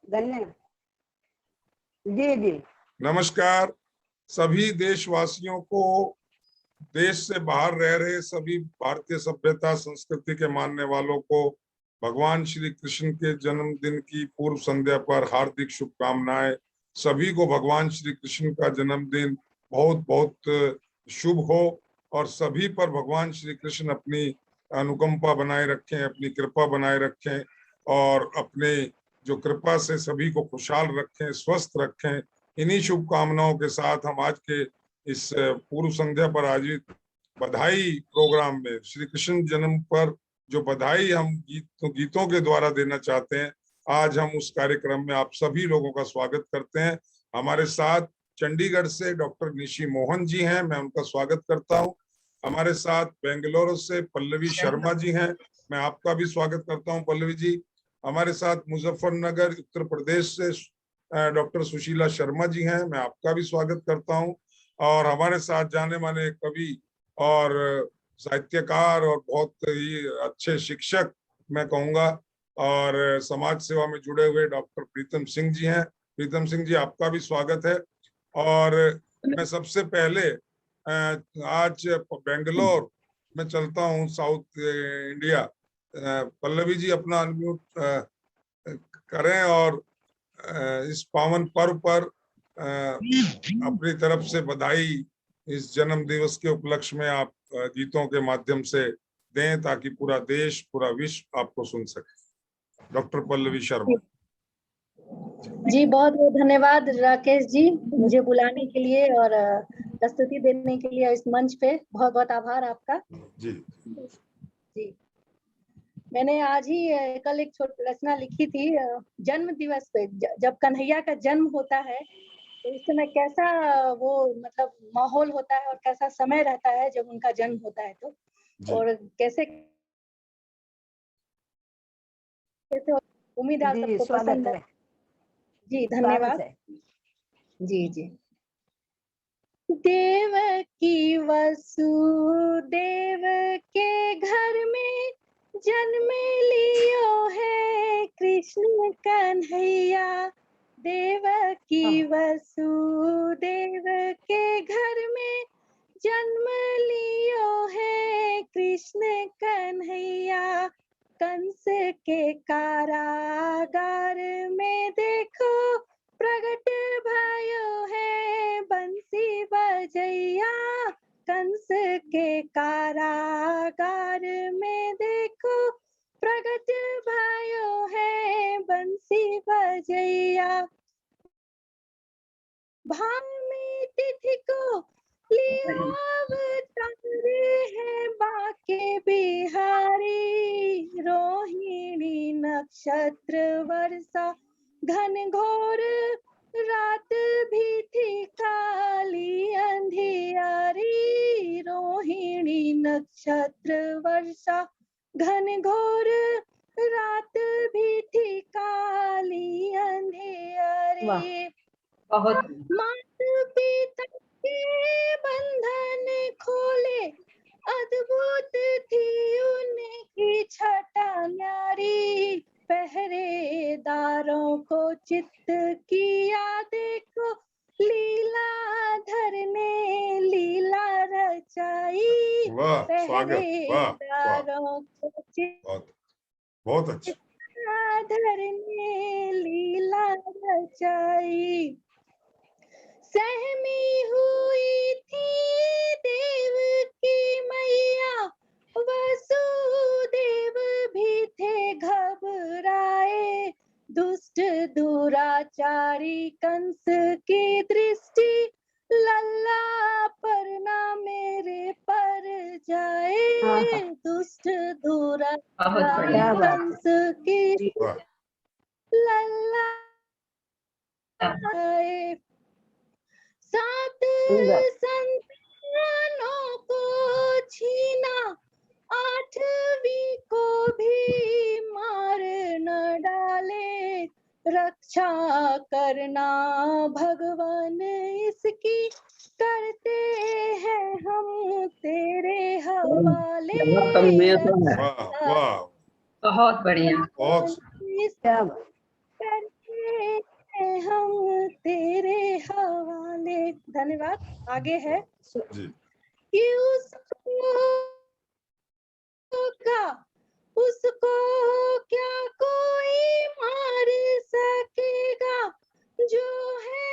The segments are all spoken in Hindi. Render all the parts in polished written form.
धन्यवाद जी जी। नमस्कार सभी देशवासियों को, देश से बाहर रह रहे सभी भारतीय सभ्यता संस्कृति के मानने वालों को भगवान श्री कृष्ण के जन्मदिन की पूर्व संध्या पर हार्दिक शुभकामनाएं। सभी को भगवान श्री कृष्ण का जन्मदिन बहुत बहुत शुभ हो और सभी पर भगवान श्री कृष्ण अपनी अनुकंपा बनाए रखें, अपनी कृपा बनाए रखें और अपने जो कृपा से सभी को खुशहाल रखें, स्वस्थ रखें। इन्हीं शुभकामनाओं के साथ हम आज के इस पूर्व संध्या पर आयोजित बधाई प्रोग्राम में श्री कृष्ण जन्म पर जो बधाई हम गीतों के द्वारा देना चाहते हैं, आज हम उस कार्यक्रम में आप सभी लोगों का स्वागत करते हैं। हमारे साथ चंडीगढ़ से डॉक्टर निशी मोहन जी हैं, मैं उनका स्वागत करता हूं। हमारे साथ बेंगलुरु से पल्लवी शर्मा जी हैं, मैं आपका भी स्वागत करता हूं पल्लवी जी। हमारे साथ मुजफ्फरनगर उत्तर प्रदेश से डॉक्टर सुशीला शर्मा जी हैं, मैं आपका भी स्वागत करता हूं। और हमारे साथ जाने माने कवि और साहित्यकार और बहुत ही अच्छे शिक्षक मैं कहूँगा और समाज सेवा में जुड़े हुए डॉक्टर प्रीतम सिंह जी हैं। प्रीतम सिंह जी आपका भी स्वागत है। और मैं सबसे पहले आज बेंगलोर में चलता हूँ, साउथ इंडिया। पल्लवी जी अपना अनम्यूट करें और इस पावन पर्व पर अपनी तरफ से बधाई इस जन्म दिवस के उपलक्ष्य में आप गीतों के माध्यम से दें ताकि पूरा देश, पूरा विश्व आपको सुन सके। डॉक्टर पल्लवी शर्मा जी, बहुत बहुत धन्यवाद राकेश जी, मुझे बुलाने के लिए और प्रस्तुति देने के लिए इस मंच पे। बहुत बहुत आभार आपका जी। जी, मैंने आज ही कल एक छोटी रचना लिखी थी जन्म दिवस पे। जब कन्हैया का जन्म होता है तो उस समय कैसा वो मतलब माहौल होता है और कैसा समय रहता है जब उनका जन्म होता है तो, और कैसे उम्मीद है सबको पसंद है। जी धन्यवाद जी जी। देवकी वसुदेव के घर में जन्म लियो है कृष्ण कन्हैया। देवकी वसुदेव के घर में जन्म लियो है कृष्ण कन्हैया। कंस के कारागार में देखो प्रगट भयो है बंसी बजैया। कंस के कारागार में देखो प्रगट भयो है बंसी बजैया। भामी तिथि को लियो अवतार है बाके बिहारी। रोहिणी नक्षत्र वर्षा घन घोर रात भी थी काली अंधियारी। रोहिणी नक्षत्र वर्षा घन घोर रात भी थी काली अंधियारी। मात पिता के बंधन खोले अद्भुत थी उनकी छटा न्यारी। पहरेदारों को चित्त किया देखो लीलाधर ने लीला रचाई। पहरेदारों को चित्त बहुत अच्छा लीलाधर ने लीला रचाई। सहमी हुई थी देव की मैया वसुदेव भी थे घबराए। दुष्ट दुराचारी कंस की दृष्टि लल्ला पर ना मेरे पर जाए। दुष्ट दुराचारी कंस की लल्ला सात संतानों को छीना आठवीं को भी मार न डाले। रक्षा करना भगवान इसकी करते हैं हम तेरे हवाले। बहुत बढ़िया। करते धन्यवाद। आगे है जी कि उसको क्या कोई मार सकेगा, जो है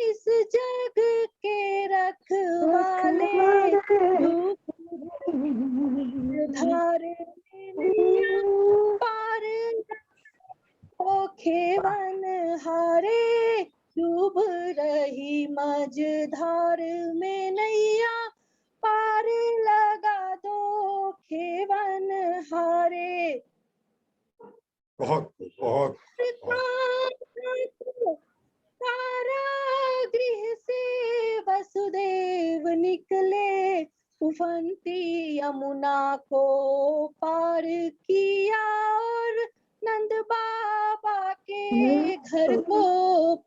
इस जग के रखवाले, धार पार ओ खेवन हारे, डूब रही मझधार में नैया, पार लगा दो खेवन हारे। बहुत बहुत कारागृह से वसुदेव निकले, उफनती यमुना को पार किया और नंद बाबा के घर को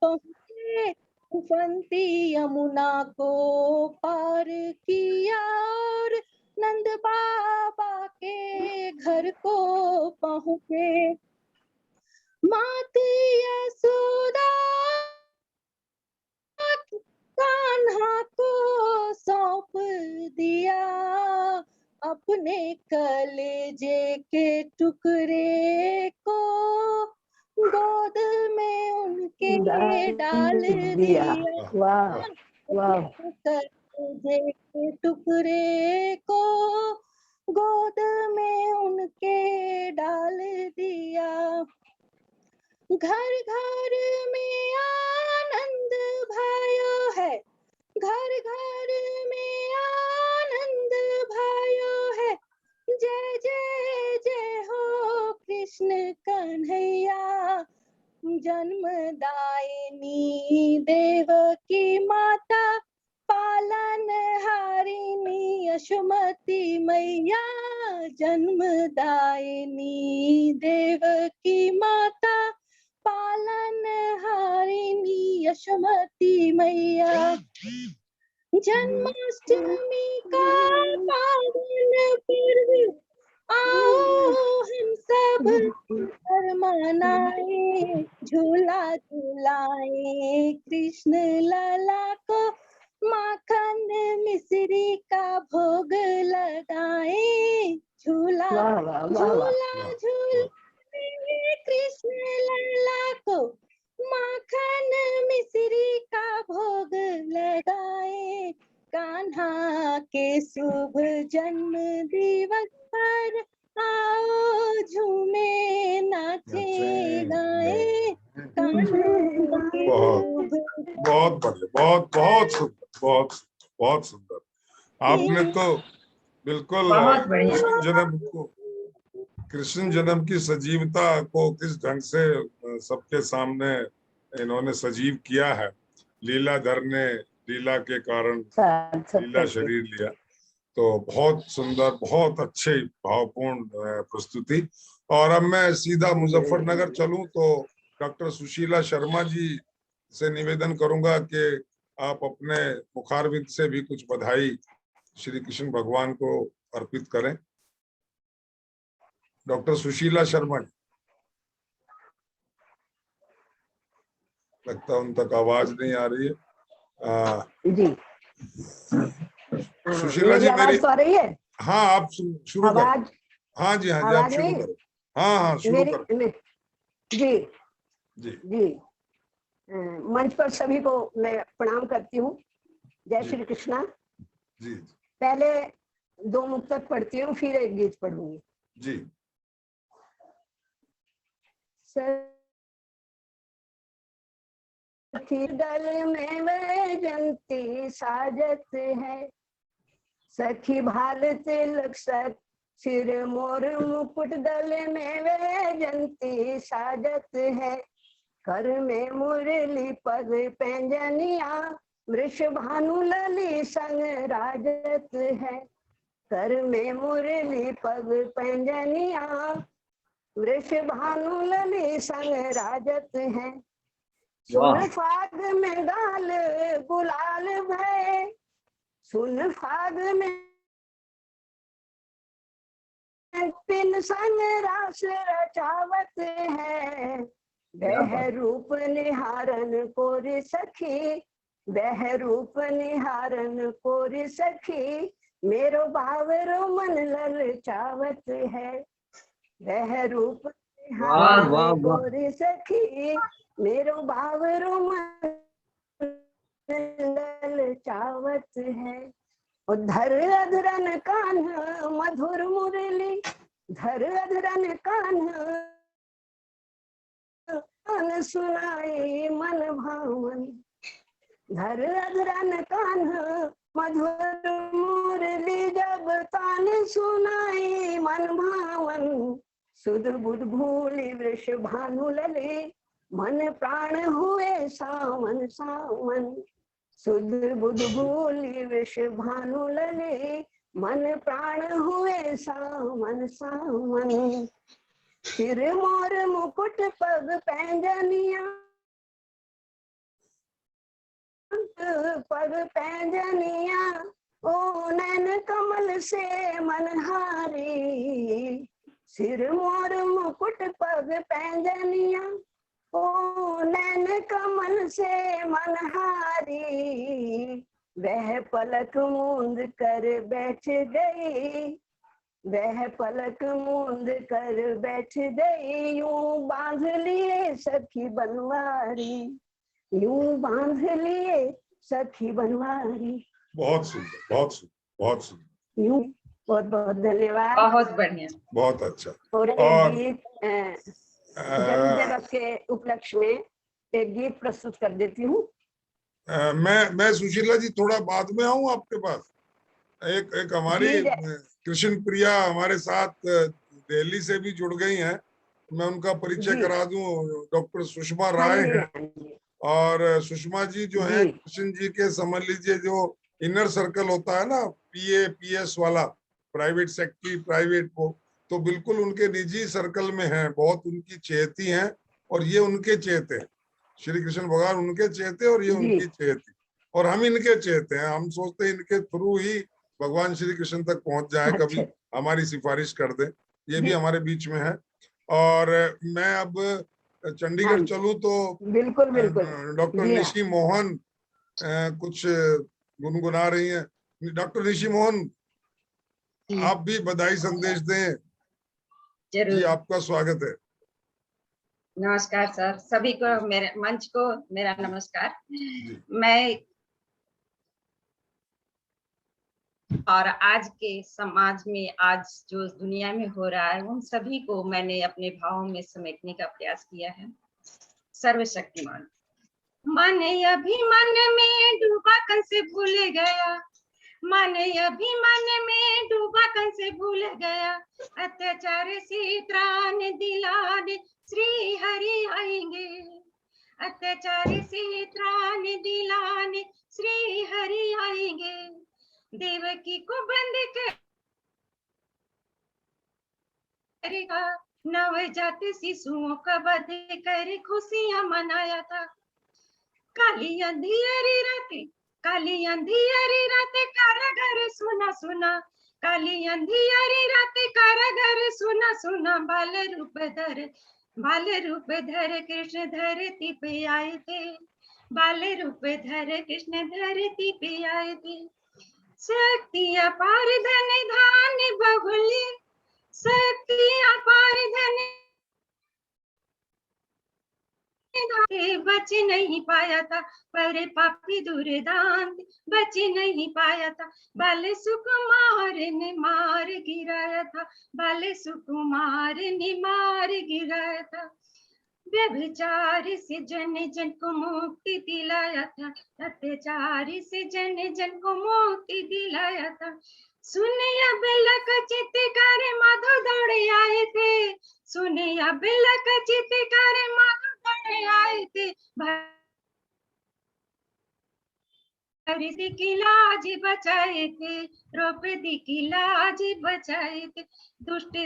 पहुंचे, उफनती यमुना को पार किया और नंद बाबा के घर को पहुंचे। मात यशोदा कान्हा को सौंप दिया, अपने कलेजे के टुकड़े को गोद में उनके डाल दिया। वाह वाह। कलेजे के टुकड़े को गोद में उनके डाल दिया। घर घर में आनंद भयो है, घर घर में आनंद भयो है, जय जय जय हो कृष्ण कन्हैया। जन्मदायिनी देवकी माता, पालन हारिणी यशोमती मैया, जन्मदायिनी देवकी माता, पालन हारिणी यशोमती मैया। जन्माष्टमी का पावन पर्व, आओ हम सब पर मनाए, झूला झूलाए कृष्ण लला को, माखन मिश्री का भोग लगाए, झूला झूला झूलाए कृष्ण लला को, माखन मिश्री का भोग लगाए। कान्हा के शुभ जन्म दिवस पर आओ झूमे नाचे गाए, कान्हा के शुभ बहुत बढ़िया, बहुत बहुत सुंदर, बहुत सुंदर। आपने तो बिल्कुल कृष्ण जन्म की सजीवता को किस ढंग से सबके सामने इन्होंने सजीव किया है। लीलाधर ने लीला के कारण लीला शरीर लिया, तो बहुत सुंदर, बहुत अच्छे भावपूर्ण प्रस्तुति। और अब मैं सीधा मुजफ्फरनगर चलूं तो डॉक्टर सुशीला शर्मा जी से निवेदन करूंगा कि आप अपने मुखारविंद से भी कुछ बधाई श्री कृष्ण भगवान को अर्पित करें। डॉक्टर सुशीला शर्मा जी, लगता उन तक आवाज नहीं आ रही है। जी सुशीला जी मेरी तो आ रही है? हाँ, आप शुरू करें। हाँ जी, हाँ जी, आप शुरू करें। हाँ शुरू करें। जी जी जी। मंच पर सभी को मैं प्रणाम करती हूँ। जय श्री कृष्णा। जी पहले 2 मुक्तक पढ़ती हूँ, फिर एक गीत पढ़ूंगी। जी। सखी दल में वैजंती साजत है, सखी भाल तिलक सत सिर मोर मुकुट, दल में वैजंती साजत है, कर में मुरली पद पैंजनिया, वृष भानु लली संग राजत है, कर में मुरली पद पैंजनिया, वृष भानु लली संग राजत है, सुन फाग में गाल गुलाल भय, सुन फाग में पिन संग रास रचावत है, वह रूप निहारन कोरि सखी, वह रूप निहारन कोरि सखी, मेरो बावरो मन ललचावत है। वह रूप निहारन कोरि सखी, मेरो बावरो मन ललचावत है। धर अधरन कान मधुर मुरली, धर अधरन कान सुनाई मन भावन। धर अधरन कान मधुर मुरली, जब तान सुनाई मन भावन। सुध बुध भूलि वृष भानु लले, मन प्राण हुए सावन सावन। सुध बुध भूलि वृष भानु लले, मन प्राण हुए सावन सावन। सिर मोर मुकुट पग पैंजनिया, पग पैंजनिया, ओ नैन कमल से मनहारी। सिर मोर मुकुट पग पैंजनिया, ओ नैन कमल से मनहारी। वह पलक मूंद कर बैठ गई, वह पलक मूंद कर बैठ गई। यूं बांध लिए सखी बनवारी, यूं बांध लिए सखी बनवारी। बहुत सुंदर, बहुत सुंदर, बहुत सुंदर। यूं बहुत बहुत धन्यवाद। बहुत बढ़िया, बहुत अच्छा। और एक गीत जन्म दिवस के उपलक्ष्य में एक गीत प्रस्तुत कर देती हूँ। मैं सुशीला जी थोड़ा बाद में आऊं आपके पास। एक हमारी कृष्ण प्रिया हमारे साथ दिल्ली से भी जुड़ गई हैं, मैं उनका परिचय करा दूं। डॉक्टर सुषमा राय हैं, और सुषमा जी जो है कृष्ण जी के, समझ लीजिए जो इनर सर्कल होता है ना, PAPS वाला, प्राइवेट सेक्रेटरी, प्राइवेट को, तो बिल्कुल उनके निजी सर्कल में है, बहुत उनकी चेती हैं, और ये उनके चेते हैं। श्री कृष्ण भगवान उनके चेते और ये उनकी चेती, और हम इनके चेते हैं। हम सोचते हैं इनके थ्रू ही भगवान श्री कृष्ण तक पहुंच जाए, कभी हमारी सिफारिश कर दे, ये भी हमारे बीच में है। और मैं अब चंडीगढ़ चलूं तो बिल्कुल बिल्कुल डॉक्टर निशी मोहन कुछ गुनगुना रही हैं। डॉक्टर निशी मोहन, आप भी बधाई संदेश दें। जरूर। जी, आपका स्वागत है। नमस्कार सर, सभी को, मेरे मंच को मेरा नमस्कार। मैं और आज के समाज में, आज जो दुनिया में हो रहा है, उन सभी को मैंने अपने भावों में समेटने का प्रयास किया है। सर्वशक्तिमान मन अभिमान में डूबा कन से भूल गया, मन अभिमान में डूबा कन से भूल गया। अत्याचार से त्राण दिलाने श्री हरि आएंगे, अत्याचार से त्राण दिलाने श्री हरि आएंगे। देवकी को बंद करेगा, नवजात शिशुओं का वध कर खुशियां मनाया था। काली अंधियारी रातें, काली अंधियारी रातें, कारागर सुना सुना, काली अंधियारी रातें, कारागर सुना सुना। बाल रूप धर कृष्ण धरती पे आए थे, बाल रूप धर कृष्ण धरती पे आए थे। शक्ति अपार धन धान बहुल्य, शक्ति अपार धन बच नहीं पाया था, पर पापी दुर्दांत बच नहीं पाया था। बाल सुकुमार ने मार गिराया था, बाल सुकुमार ने मार गिराया था। व्यभिचार से जन जन को मुक्ति दिलाया था, अत्याचार से जन जन को मुक्ति दिलाया था। सुनिया बेलक चित्तकार माधव दौड़े आए थे, सुनिया बेलक चित्तकार माधव दौड़े आए थे। की लाज बचाए थे, द्रौपदी की लाज बचाए थे। दुष्ट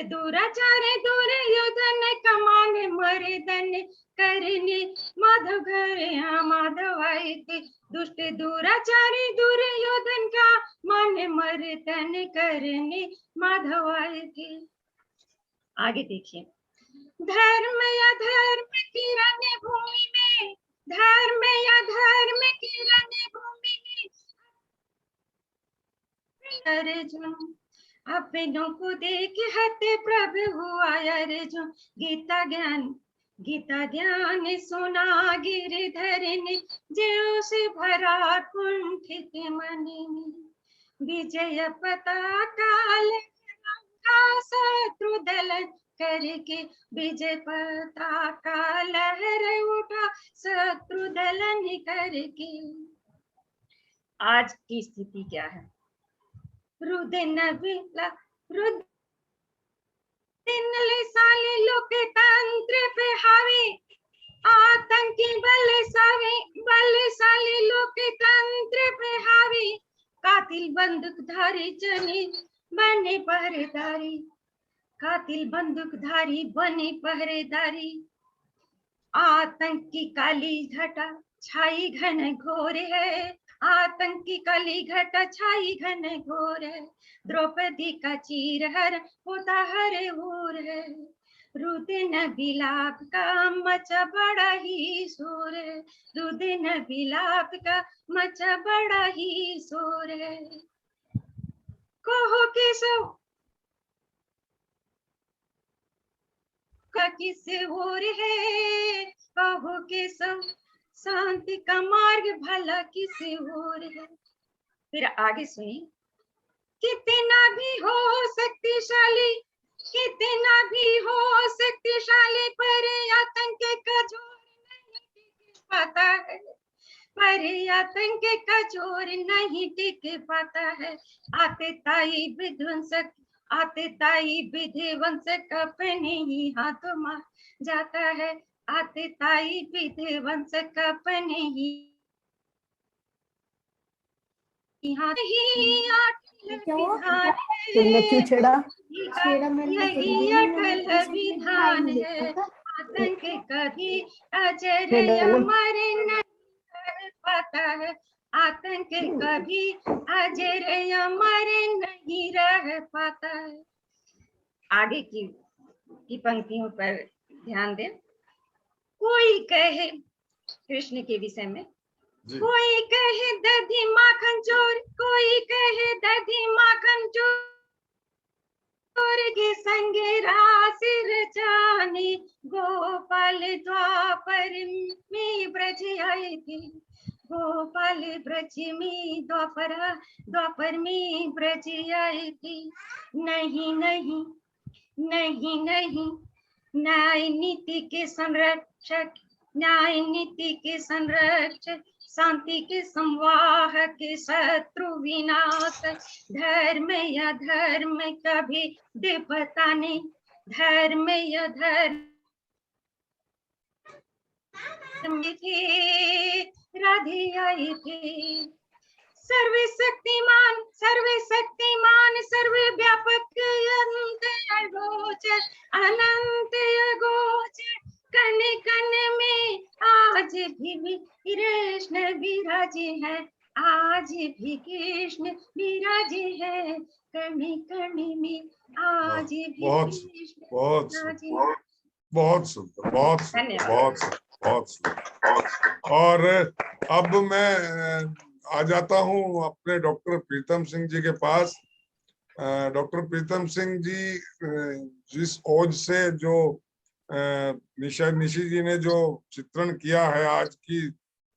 दुराचारी दुर्योधन कमान मर्दन करने माधव घर माधव आए थे। दुष्ट दुराचारी दुर्योधन का मान मर्दन करने माधव आए थे। आगे देखिए। धर्म या धर्म की रण भूमि में, धर्म अर्जुन, अपनों को देख हते प्रभु हुआ अर्जुन। गीता ज्ञान सुना गिरधर ने, ज्यों से भरा कुंठित मन में। विजय पताका लहरा शत्रु दलन करके, विजय पताका लहर उठा शत्रु दलन करके। आज की स्थिति क्या है? साले लोकतंत्र पे हावी, आतंकी बलशाली लोकतंत्र पे हावी। कातिल बंदूकधारी जने बने पहरेदारी, कातिल बंदूकधारी बने पहरेदारी। आतंकी काली घटा छाई घन घोर है, आतंकी काली घटा छाई घन घोर है। द्रौपदी का चीरहरण होता हर ओर है, रुदन विलाप का मचा बड़ा ही शोर है, रुदन विलाप का मचा बड़ा ही शोर है। कहो केशव का किस ओर है, कहो केशव शांति का मार्ग भला किस ओर है। फिर आगे सुनिए। कितना भी हो शक्तिशाली, कितना भी हो शक्तिशाली, पर आतंक का जोर नहीं टिक पाता है, पर आतंक का जोर नहीं टिक पाता है। आतताई विध्वंसक अपने ही हाथों मार जाता है, आतताई विध्वंसक अपने ही क्यों छेड़ा? यही अटल विधान है। आतंक कभी अजर अमर नहीं रह पाता है, आतंक कभी अजर अमर नहीं रह पाता है। आगे की पंक्तियों पर ध्यान दें। कोई कहे कृष्ण के विषय में, कोई कहे दधी माखन चोर, कोई कहे दधी माखन चोर के संगे रास रचाने। गोपाल द्वापर में ब्रज आए थे, गोपाल ब्रज में द्वापर में ब्रज आए थे। नहीं नहीं नहीं नहीं, न्याय नीति के संरक्षक, न्याय नीति के संरक्षक, शांति के संवाहक, शत्रु विनाशक। धर्म या धर्म कभी देवता ने, धर्म या धर्म थे, राधे आई थे। सर्वशक्तिमान सर्वशक्तिमान सर्वव्यापक, अनंत अगोचर अनंत अगोचर। कण कण में आज भी कृष्ण विराजे है, आज भी कृष्ण विराजे है। कण कण में आज भी कृष्ण विराजे है। बहुत सुंदर, बहुत सुंदर, बहुत सुंदर, बहुत सुंदर। और अब मैं आ जाता हूँ अपने डॉक्टर प्रीतम सिंह जी के पास। डॉक्टर प्रीतम सिंह जी जिस ओज से जो निशी जी ने जो चित्रण किया है आज की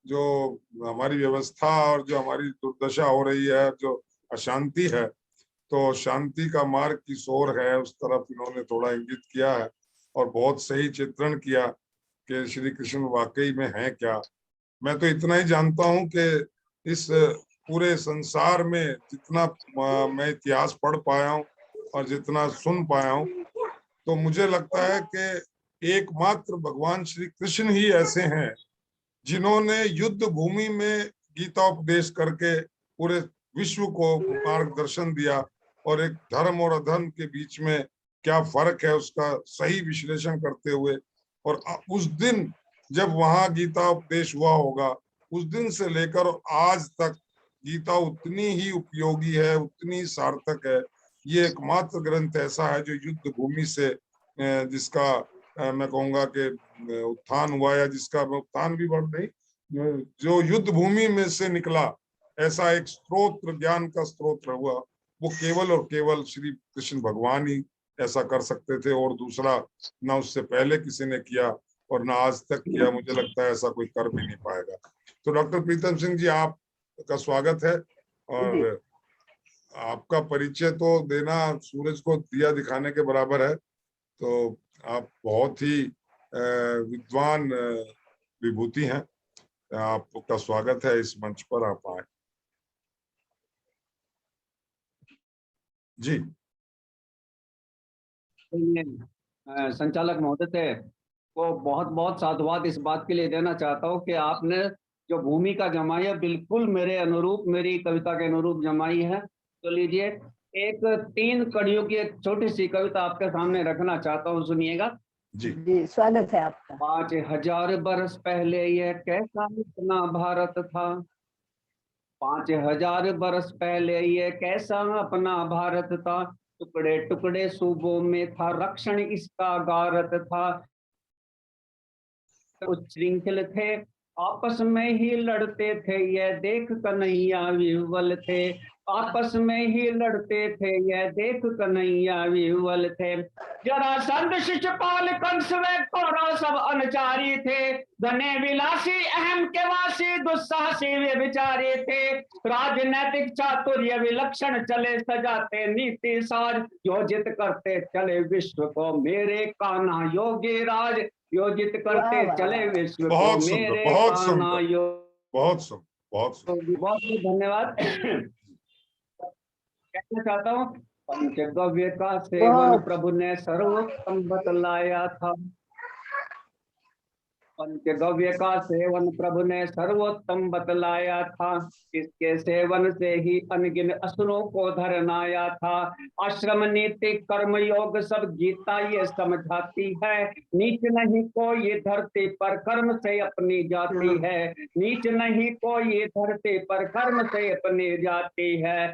जो हमारी व्यवस्था और जो हमारी दुर्दशा हो रही है, जो अशांति है, तो शांति का मार्ग की ओर है, उस तरफ इन्होंने थोड़ा इंगित किया है और बहुत सही चित्रण किया कि श्री कृष्ण वाकई में है क्या। मैं तो इतना ही जानता हूं कि इस पूरे संसार में जितना मैं इतिहास पढ़ पाया हूं और जितना सुन पाया हूं, तो मुझे लगता है कि एकमात्र भगवान श्री कृष्ण ही ऐसे हैं जिन्होंने युद्ध भूमि में गीता उपदेश करके पूरे विश्व को मार्गदर्शन दिया और एक धर्म और अधर्म के बीच में क्या फर्क है उसका सही विश्लेषण करते हुए। और उस दिन जब वहां गीता उपदेश हुआ होगा, उस दिन से लेकर आज तक गीता उतनी ही उपयोगी है, उतनी ही सार्थक है। ये एकमात्र ग्रंथ ऐसा है जो युद्ध भूमि से जिसका मैं कहूंगा कि उत्थान हुआ, या जिसका उत्थान भी बढ़ नहीं, जो युद्ध भूमि में से निकला, ऐसा एक स्त्रोत्र, ज्ञान का स्त्रोत्र हुआ। वो केवल और केवल श्री कृष्ण भगवान ही ऐसा कर सकते थे, और दूसरा ना उससे पहले किसी ने किया और ना आज तक किया। मुझे लगता है ऐसा कोई कर भी नहीं पाएगा। तो डॉक्टर प्रीतम सिंह जी, आपका स्वागत है। और आपका परिचय तो देना सूरज को दिया दिखाने के बराबर है। तो आप बहुत ही विद्वान विभूति हैं। आपका स्वागत है, इस मंच पर आप आए। जी। संचालक महोदय को बहुत बहुत साधुवाद इस बात के लिए देना चाहता हूँ कि आपने जो भूमिका जमाई है बिल्कुल मेरे अनुरूप, मेरी कविता के अनुरूप जमाई है। तो लीजिए, एक 3 कड़ियों की एक छोटी सी कविता आपके सामने रखना चाहता हूँ, सुनिएगा। जी, स्वागत है आपका। 5000 बरस पहले यह कैसा अपना भारत था। 5000 बरस पहले ये कैसा अपना भारत था। टुकड़े टुकड़े सूबों में था, रक्षण इसका गारत था। उच्छृंखल थे, आपस में ही लड़ते थे, यह देख कन्हैया विह्वल थे। आपस में ही लड़ते थे, यह देख कन्हैया विह्वल थे। जरासंध शिशुपाल कंस व कौरव सब अनचारी थे। धने विलासी अहम के वासी दुस्साहसी वे विचारी थे। राजनैतिक चातुर्य विलक्षण चले, सजाते नीति साज। योजित करते चले विश्व को मेरे कान्हा योगी राज। योजित करते चले विश्व को बहुत मेरे सुंदर, बहुत कान्हा सुंदर, योगी। बहुत सुंदर, बहुत सुंदर। बहुत बहुत धन्यवाद। कहना चाहता हूँ, पंचगव्य का सेवन प्रभु ने सर्वोत्तम बतलाया था। पंचगव्य का सेवन प्रभु ने सर्वोत्तम बतलाया था। इसके सेवन से ही अनगिन असुरों को धरनाया था। आश्रम नीति कर्म योग सब गीता ये समझाती है। नीच नहीं कोई धरती पर कर्म से अपनी जाती है। नीच नहीं कोई धरती पर कर्म से अपनी जाती है।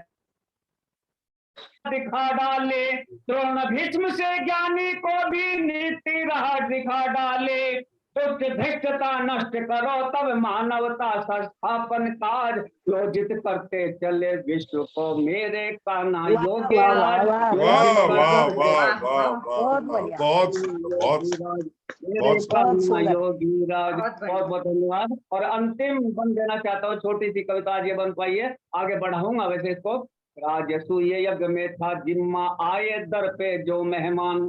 दिखा डाले द्रोण भीष्म से ज्ञानी को भी नीति राह दिखा डाले। तुच्छ धृष्टता नष्ट करो तब मानवता संस्थापन काज। योजित करते चले विश्व को मेरे कान्हा योगी राज। वाह वाह वाह वाह वाह, बहुत सुंदर, बहुत मेरे कान्हा योगी राज। बहुत बहुत धन्यवाद। और अंतिम बन देना चाहता हूँ, छोटी सी कविता आज ये बन पाई है, आगे बढ़ाऊंगा वैसे इसको। राजसूय यज्ञ में था जिम्मा आए दर पे जो मेहमान।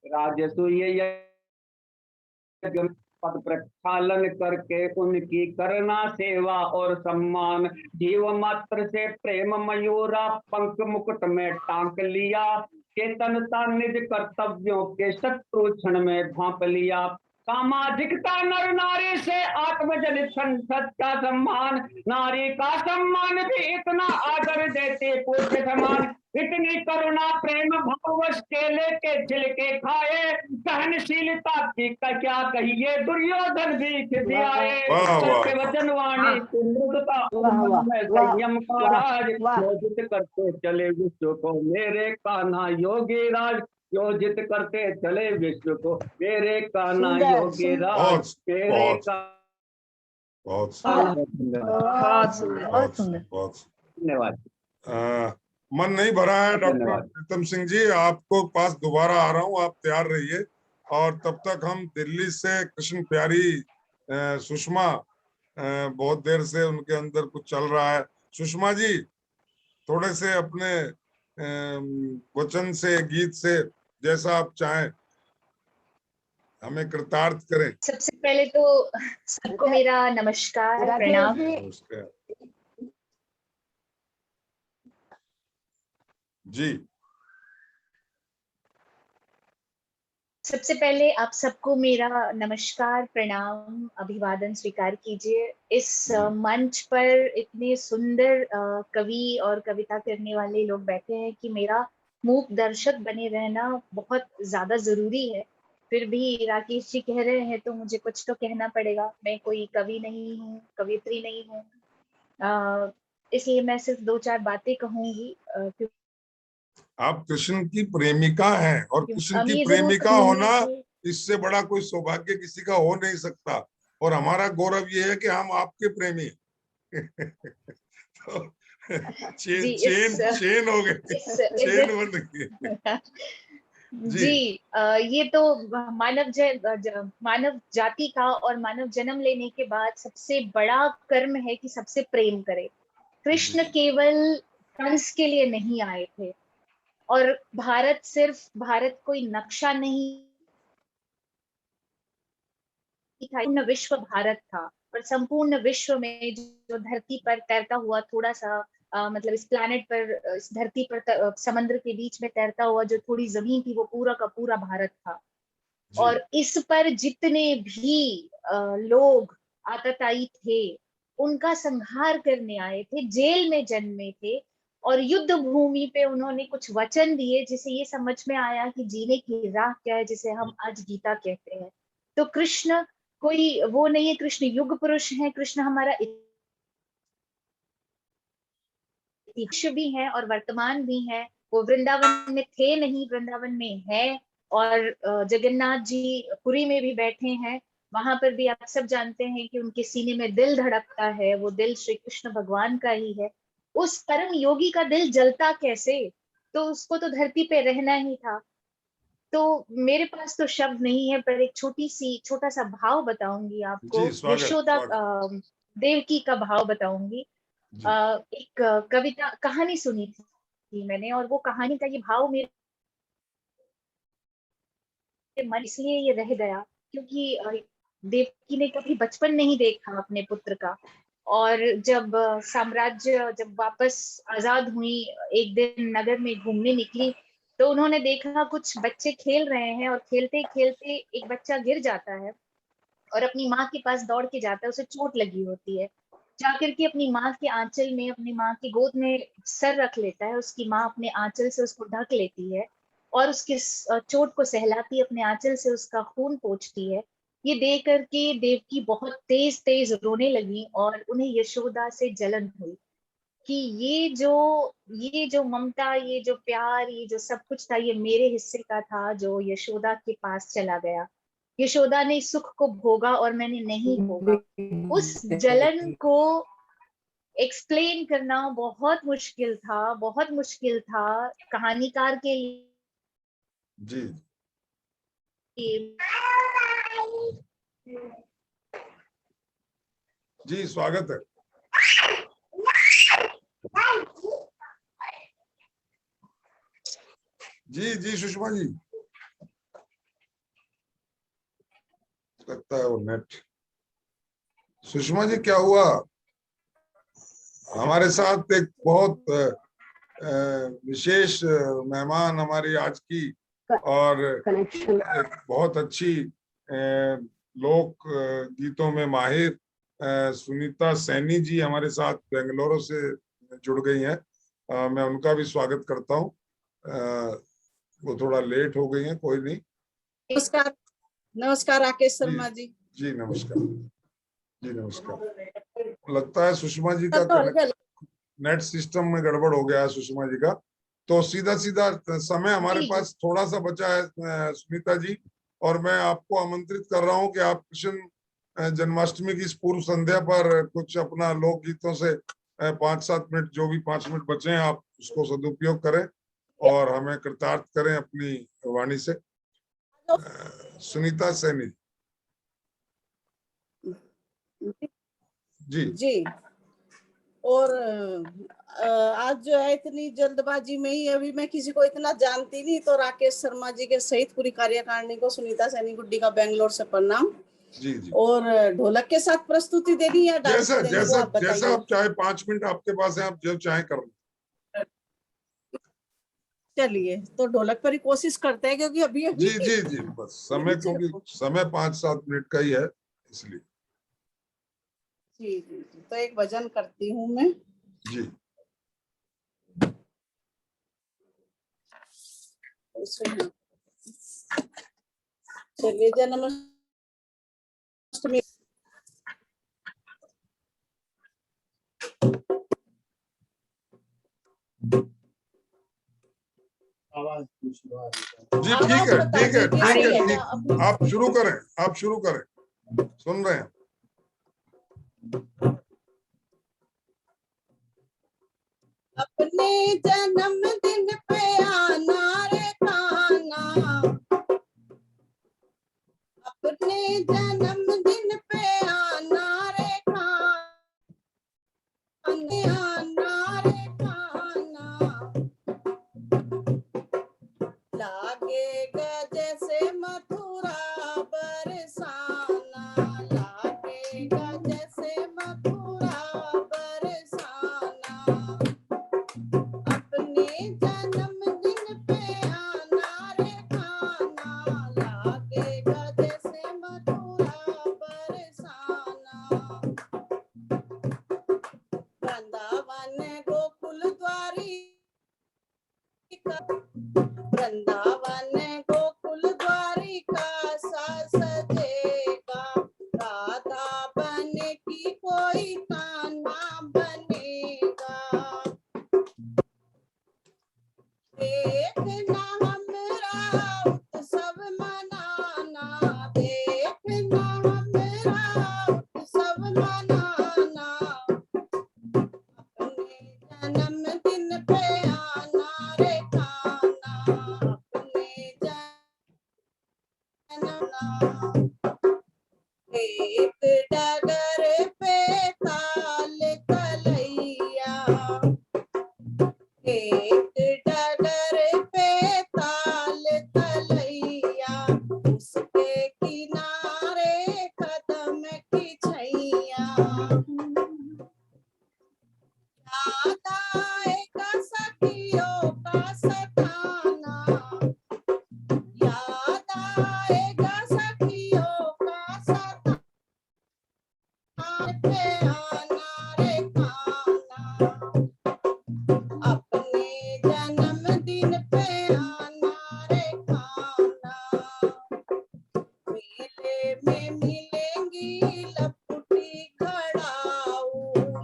राजसूय यज्ञ पद प्रक्षालन करके उनकी करना सेवा और सम्मान। जीव मात्र से प्रेम मयूरा पंख मुकुट में टांक लिया। चेतनता निज कर्तव्यों के शत्रु क्षण में भांप लिया। सामाजिकता नर नारी से आत्मजनित संसद का सम्मान। नारी का सम्मान भी इतना आदर देते पूज्य समान। इतनी करुणा प्रेम भाववश केले के छिलके खाए। सहनशीलता की क्या कहिए दुर्योधन भी खिसियाए। सत्य वचन वाणी मृदुता संयम का राज। योजित करते चले विश्व को मेरे कान्हा योगी राज। योजित करते चले विश्व को मेरे कान्हा योगी राज। मेरे बहुत धन्यवाद। मन नहीं भरा है डॉक्टर प्रीतम सिंह जी, आपको पास दोबारा आ रहा हूँ, आप तैयार रहिए। और तब तक हम दिल्ली से कृष्ण प्यारी सुषमा, बहुत देर से उनके अंदर कुछ चल रहा है। सुषमा जी, थोड़े से अपने वचन से, गीत से, जैसा आप चाहें, हमें कृतार्थ करें। सबसे पहले तो सबको मेरा नमस्कार, प्रणाम। जी, सबसे पहले आप सबको मेरा नमस्कार, प्रणाम, अभिवादन स्वीकार कीजिए। इस मंच पर इतने सुंदर कवि और कविता करने वाले लोग बैठे हैं कि मेरा मूक दर्शक बने रहना बहुत ज्यादा जरूरी है। फिर भी राकेश जी कह रहे हैं तो मुझे कुछ तो कहना पड़ेगा। मैं कोई कवि नहीं हूँ, कवियत्री नहीं हूँ, इसलिए मैं सिर्फ 2-4 बातें कहूंगी। आप कृष्ण की प्रेमिका हैं, और कृष्ण की प्रेमिका होना, इससे बड़ा कोई सौभाग्य किसी का हो नहीं सकता। और हमारा गौरव ये है कि हम आपके प्रेमी हैं। तो जी, चेन हो गए, चेन बन गई। जी, ये तो मानव जाति का और मानव जन्म लेने के बाद सबसे बड़ा कर्म है कि सबसे प्रेम करे। कृष्ण केवल कंस के लिए नहीं आए थे, और भारत कोई नक्शा नहीं था, पूर्ण विश्व भारत था। और संपूर्ण विश्व में जो धरती पर तैरता हुआ थोड़ा सा मतलब इस प्लैनेट पर, इस धरती पर समुद्र के बीच में तैरता हुआ जो थोड़ी जमीन थी, वो पूरा का पूरा भारत था। और इस पर जितने भी लोग आतताई थे, उनका संहार करने आए थे, जेल में जन्मे थे, और युद्ध भूमि पे उन्होंने कुछ वचन दिए जिसे ये समझ में आया कि जीने की राह क्या है, जिसे हम आज गीता कहते हैं। तो कृष्ण कोई वो नहीं है, कृष्ण युग पुरुष है, कृष्ण हमारा इतिहास भी है और वर्तमान भी है। वो वृंदावन में थे नहीं, वृंदावन में है, और जगन्नाथ जी पुरी में भी बैठे हैं। वहां पर भी आप सब जानते हैं कि उनके सीने में दिल धड़कता है, वो दिल श्री कृष्ण भगवान का ही है। उस परम योगी का दिल जलता कैसे? तो उसको तो धरती पे रहना ही था। तो मेरे पास तो शब्द नहीं है, पर एक छोटा सा भाव बताऊंगी आपको। यशोदा देवकी का भाव बताऊंगी। एक कविता कहानी सुनी थी मैंने, और वो कहानी का ये भाव मेरे मन इसलिए ये रह गया क्योंकि देवकी ने कभी बचपन नहीं देखा अपने पुत्र का। और जब साम्राज्य जब वापस आजाद हुई, एक दिन नगर में घूमने निकली, तो उन्होंने देखा कुछ बच्चे खेल रहे हैं, और खेलते खेलते एक बच्चा गिर जाता है और अपनी माँ के पास दौड़ के जाता है, उसे चोट लगी होती है। जाकर के अपनी माँ के आंचल में, अपनी माँ की गोद में सर रख लेता है, उसकी माँ अपने आंचल से उसको ढक लेती है और उसकी चोट को सहलाती, अपने आंचल से उसका खून पोंछती है। ये देख करके देवकी बहुत तेज तेज रोने लगी, और उन्हें यशोदा से जलन हुई कि ये जो ममता, ये जो प्यार, ये जो सब कुछ था, ये मेरे हिस्से का था जो यशोदा के पास चला गया। यशोदा ने सुख को भोगा और मैंने नहीं भोगा। उस जलन को एक्सप्लेन करना बहुत मुश्किल था, बहुत मुश्किल था कहानीकार के लिए। जी स्वागत है। जी सुषमा जी, लगता है वो नेट। सुषमा जी क्या हुआ? हमारे साथ एक बहुत विशेष मेहमान हमारी आज की, और एक बहुत अच्छी लोक गीतों में माहिर सुनीता सैनी जी हमारे साथ बेंगलुरु से जुड़ गई हैं। मैं उनका भी स्वागत करता हूँ। वो थोड़ा लेट हो गई हैं, कोई नहीं। नमस्कार। नमस्कार राकेश शर्मा जी। जी नमस्कार। जी नमस्कार। लगता है सुषमा जी का नेट सिस्टम में गड़बड़ हो गया है सुषमा जी का। तो सीधा समय हमारे पास थोड़ा सा बचा है सुनीता जी, और मैं आपको आमंत्रित कर रहा हूं कि आप कृष्ण जन्माष्टमी की इस पूर्व संध्या पर कुछ अपना लोक गीतों से 5-7 मिनट, जो भी 5 मिनट बचे हैं, आप उसको सदुपयोग करें और हमें कृतार्थ करें अपनी वाणी से। सुनीता सैनी जी। और आज जो है इतनी जल्दबाजी में ही, अभी मैं किसी को इतना जानती नहीं, तो राकेश शर्मा जी के सहित पूरी कार्यकारिणी को सुनीता सैनी गुड्डी का बेंगलोर से प्रणाम। जी। और ढोलक के साथ प्रस्तुति देनी है, जैसा आप चाहे, 5 मिनट आपके पास है, आप जो चाहे कर लो। चलिए, तो ढोलक पर ही कोशिश करते हैं, क्योंकि अभी जी बस समय, क्योंकि समय 5-7 मिनट का ही है, इसलिए। जी, तो एक भजन करती हूँ मैं। जी। चलिए, जन्माष्टमी जी ठीक है। आप शुरू करें, सुन रहे हैं। अपने जन्मदिन पे आना रे खाना, अपने जन्मदिन पे आना रे खाना, आना रे खाना। लागेगा जैसे मथुरा बरसाना, लागेगा जैसे मथुरा बरसाना। अपने जन्मदिन पे आना रे खाना, लागेगा जैसे मथुरा बरसाना। वृंदावन गोकुल द्वारिका, वृंदावन गोकुल द्वारिका सा सजेगा, राधा बन की कोई कान्हा बनेगा। देखना हमरा उत्सव मनाना, देखना हमरा उत्सव मनाना। अपने जन्मदिन पे आना रे खाना, अपने एक डगर पे ताल तलैया, एक डगर पे ताल तलैया, उसके किनारे कदम की छैया। याद आएगा सखियों का सताना, याद आएगा सखियों का सताना। पे आना रे खाना, अपने जन्मदिन पे आना रे खाना। मेले में मिलेंगी लपुटी खड़ाऊ,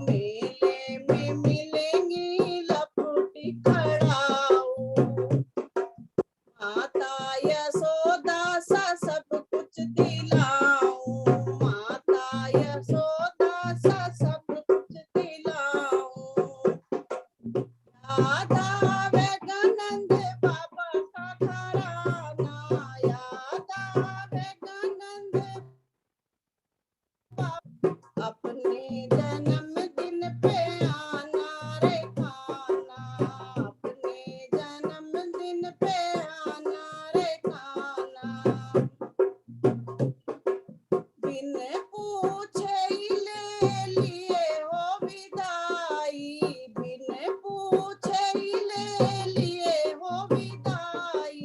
मेले में मिलेंगी लपुटी खड़ाऊ। माता यशोदा सा सब कुछ दिलाऊं, माता यशोदा सा सब कुछ दिलाऊं। याद आवे गनंद बाबा का घराना, याद आवे गनंद बाबा। अपने जन्मदिन पे आना रे खाना, अपने जन्मदिन पे आना रे खाना। बिन पूछे ही ले लिए हो विदाई, बिन पूछे ही ले लिए हो विदाई।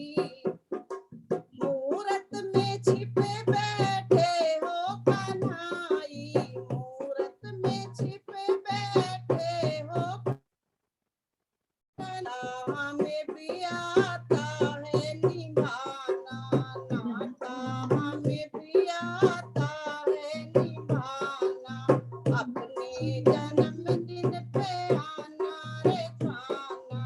मूरत में छिपे बैठे हो कन्हाई, मूरत में छिपे बैठे हो कन्हाई। हमें भी आता है निभाना नाता, हमें भी आता है निभाना। अपने जन्मदिन पे आना रे खाना,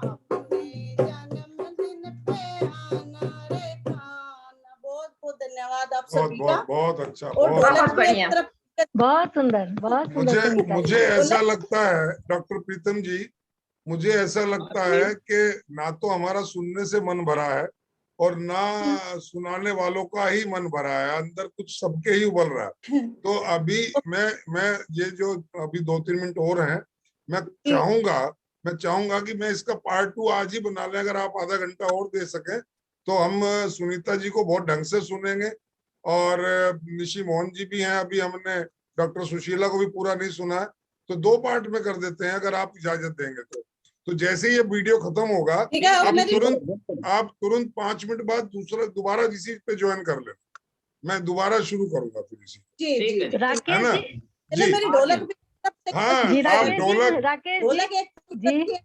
अपने जन्मदिन पे आना रे खाना। बहुत बहुत धन्यवाद आप बहुत सभी बहुत का। बहुत अच्छा, और बहुत ढोलक बहुत भी बढ़िया। एक तरफ बहुत सुंदर, बहुत सुंदर मुझे सुनीता जी। मुझे ऐसा लगता है डॉक्टर प्रीतम जी, मुझे ऐसा लगता है कि ना तो हमारा सुनने से मन भरा है और ना सुनाने वालों का ही मन भरा है, अंदर कुछ सबके ही उबल रहा है। तो अभी मैं ये जो अभी 2-3 मिनट और हैं, मैं चाहूंगा कि मैं इसका पार्ट 2 आज ही बना लें। अगर आप आधा घंटा और दे सकें तो हम सुनीता जी को बहुत ढंग से सुनेंगे। और निशी मोहन जी भी हैं, अभी हमने डॉक्टर सुशीला को भी पूरा नहीं सुना है, तो 2 पार्ट में कर देते हैं अगर आप इजाजत देंगे तो जैसे ही ये वीडियो खत्म होगा ठीक है। और आप मेरी तुरंत 5 मिनट बाद दोबारा इसी पे ज्वाइन कर लेना, मैं दोबारा शुरू करूंगा फिर इसी, जी जी है राकेश ना? जी, चलिए, जी मेरी ढोलक भी हाँ, जी आप राकेश जी, ढोलक राकेश ढोलक जी, एक जी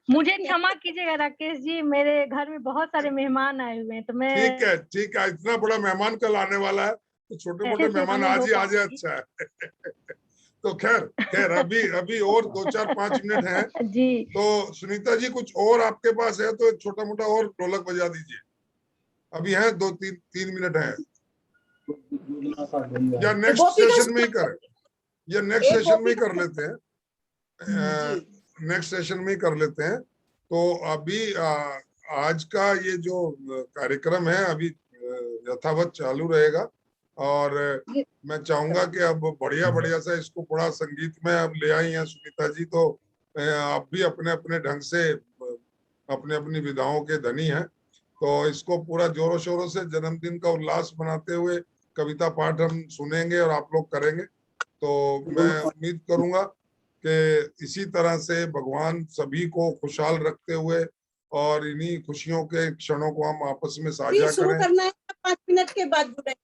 मुझे क्षमा कीजिएगा राकेश जी, मेरे घर में बहुत सारे मेहमान आए हुए हैं, तो मैं ठीक है, इतना बड़ा मेहमान कल आने वाला है, तो छोटे मोटे अच्छे से मेहमान शामिल आज हो ही आ जाए, पाऊंगी। अच्छा है। तो खैर अभी और 2-4-5 मिनट हैं, जी तो सुनीता जी कुछ और आपके पास है तो छोटा मोटा और ढोलक बजा दीजिए। अभी है 2-3 मिनट है, या नेक्स्ट गोपी का सेशन में ही करें, या नेक्स्ट एक सेशन में गोपी ही का कर लेते हैं। जी नेक्स्ट सेशन में ही कर लेते हैं। तो अभी आज का ये जो कार्यक्रम है अभी यथावत चालू रहेगा, और मैं चाहूंगा कि अब बढ़िया बढ़िया सा इसको थोड़ा संगीत में अब ले आई हैं सुनीता जी, तो आप भी अपने अपने ढंग से अपने अपनी विधाओं के धनी हैं, तो इसको पूरा जोरों शोरों से जन्मदिन का उल्लास मनाते हुए कविता पाठ हम सुनेंगे और आप लोग करेंगे। तो मैं उम्मीद करूंगा कि इसी तरह से भगवान सभी को खुशहाल रखते हुए और इन्हीं खुशियों के क्षणों को हम आपस में साझा शुरू करें। करना है 5 मिनट के बाद जुड़े,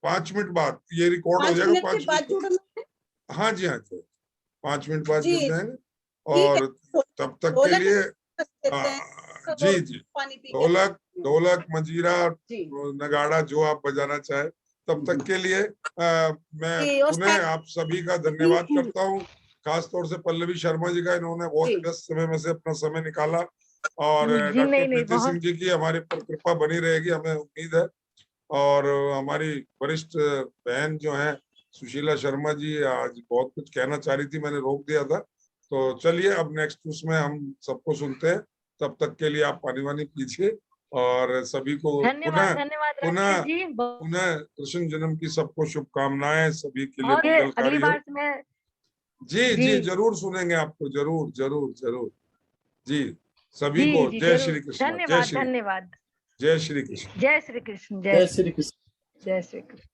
5 मिनट बाद ये रिकॉर्ड हो 5 जाएगा। मिनट 5 के बाद मिनट जुड़ना है। हाँ जी, हाँ जी, 5 मिनट बाद जी, जुड़ जाएंगे। ठीक और है। तब तक के ढोलक लिए देते हैं, जी जी, पानी पी के। ढोलक मंजीरा जी। नगाड़ा जो आप बजाना चाहे, तब तक के लिए मैं जी, और पुनः आप सभी का धन्यवाद करता हूँ, खास तौर से पल्लवी शर्मा जी का, इन्होंने बहुत जी। व्यस्त समय में से अपना समय निकाला, और जी, डॉक्टर नहीं, प्रीति बहुत- सिंह जी की हमारे पर कृपा बनी रहेगी, हमें उम्मीद है। और हमारी वरिष्ठ बहन जो है सुशीला शर्मा जी आज बहुत कुछ कहना चाह रही थी, मैंने रोक दिया था। तो चलिए अब नेक्स्ट उसमें हम सबको सुनते हैं, तब तक के लिए आप पानी वानी पीजिए, और सभी को धन्यवाद पुनः राकेश जी। पुनः कृष्ण जन्म की सबको शुभकामनाएं, सभी के लिए और मंगलकारी अगली हो। बार से मैं जी जी। जी, जरूर सुनेंगे आपको, जरूर जरूर जरूर जी। सभी जी को जी जय जरूर। श्री कृष्ण, धन्यवाद धन्यवाद। जय श्री कृष्ण। जय श्री कृष्ण। जय श्री कृष्ण। जय श्री कृष्ण।